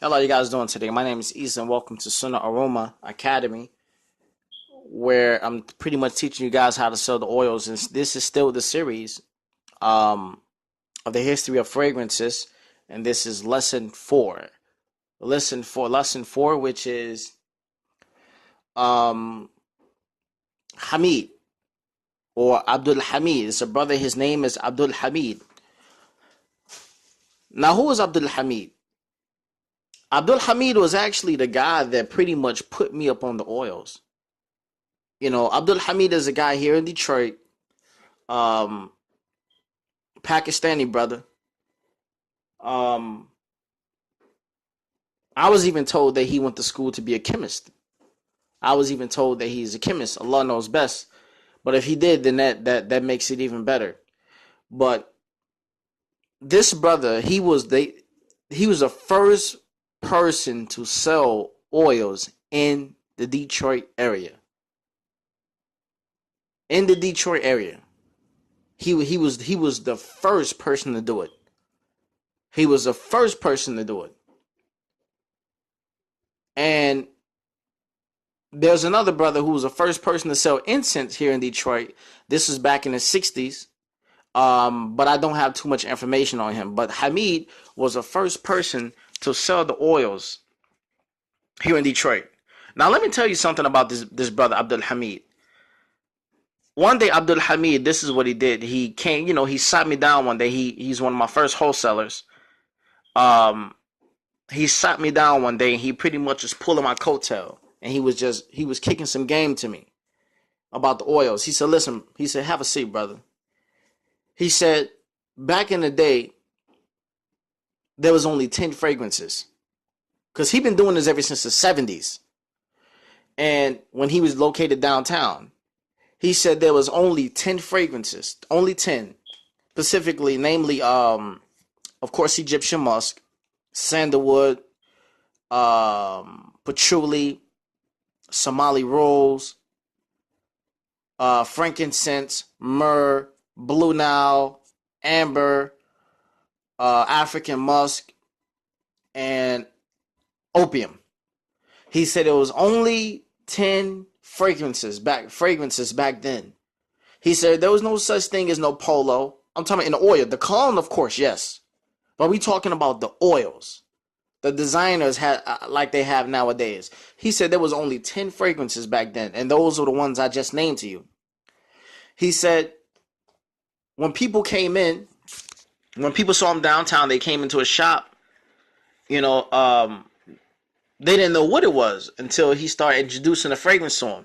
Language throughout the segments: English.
Hello, you guys doing today? My name is Isa, and welcome to Sunnah Aroma Academy, where I'm pretty much teaching you guys how to sell the oils. And this is still the series um, of the history of fragrances, and this is lesson four. Lesson four, which is um, Hamid or Abdul Hamid. It's a brother. His name is Abdul Hamid. Now, who is Abdul Hamid? Abdul Hamid was actually the guy that pretty much put me up on the oils. Abdul Hamid is a guy here in Detroit, um, Pakistani brother. Um, I was even told that he went to school to be a chemist. I was even told that he's a chemist. Allah knows best. But if he did, then that makes it even better. But this brother, he was the first person to sell oils in the Detroit area. In the Detroit area. He was the first person to do it. He was the first person to do it. And there's another brother who was the first person to sell incense here in Detroit. This was back in the 60s. But I don't have too much information on him. But Hamid was the first person to sell the oils here in Detroit. Now, let me tell you something about this brother, Abdul Hamid. One day, Abdul Hamid, this is what he did. He came, he sat me down one day. He's one of my first wholesalers. He sat me down one day and he pretty much was pulling my coattail. And he was kicking some game to me about the oils. He said, listen, he said, have a seat, brother. He said, back in the day, there was only 10 fragrances. Because he'd been doing this ever since the 70s. And when he was located downtown, he said there was only 10 fragrances. Only 10. Specifically, namely, of course, Egyptian musk, sandalwood, patchouli, Somali rose, frankincense, myrrh, blue Nile, amber, African musk, and opium. He said it was only 10 fragrances back then. He said there was no such thing as no polo. I'm talking in the oil. The cologne, of course, yes. But we talking about the oils. The designers had like they have nowadays. He said there was only 10 fragrances back then, and those are the ones I just named to you. He said when people came in, when people saw him downtown, they came into a shop, they didn't know what it was until he started introducing the fragrance to them.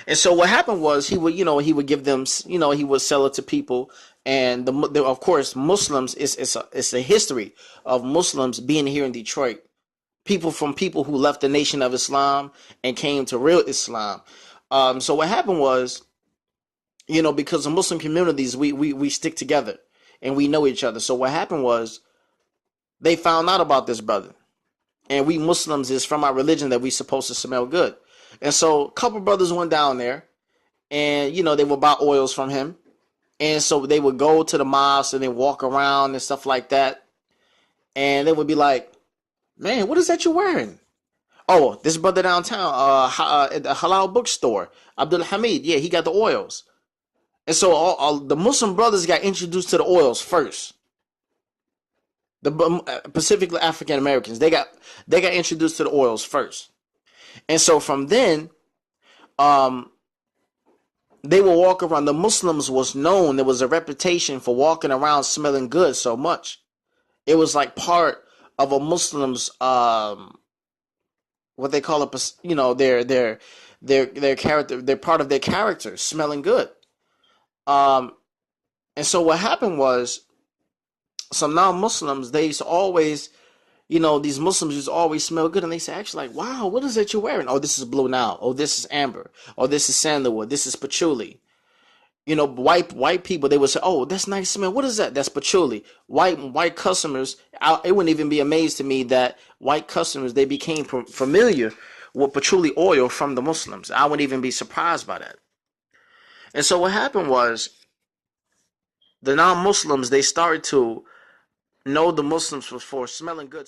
And so what happened was he would give them, he would sell it to people. And of course, Muslims, it's a history of Muslims being here in Detroit. People who left the Nation of Islam and came to real Islam. So what happened was, because the Muslim communities, we stick together and we know each other. So what happened was they found out about this brother. And we Muslims is from our religion that we supposed to smell good. And so a couple brothers went down there and, they would buy oils from him. And so they would go to the mosque and then walk around and stuff like that. And they would be like, man, what is that you're wearing? Oh, this brother downtown, at the Halal bookstore, Abdul Hamid. Yeah, he got the oils. And so all the Muslim brothers got introduced to the oils first. The specifically African Americans, they got introduced to the oils first. And so from then, they will walk around. The Muslims was known. There was a reputation for walking around smelling good so much. It was like part of a Muslim's what they call it, their character. They're part of their character, smelling good. And so what happened was, some non-Muslims, they used to always, these Muslims used to always smell good, and they say, actually, like, wow, what is it you're wearing? Oh, this is blue Nile. Oh, this is amber. Oh, this is sandalwood. This is patchouli. White people, they would say, oh, that's nice smell. What is that? That's patchouli. White customers, it wouldn't even be amazed to me that white customers, they became familiar with patchouli oil from the Muslims. I wouldn't even be surprised by that. And so what happened was, the non-Muslims, they started to know the Muslims was for smelling good.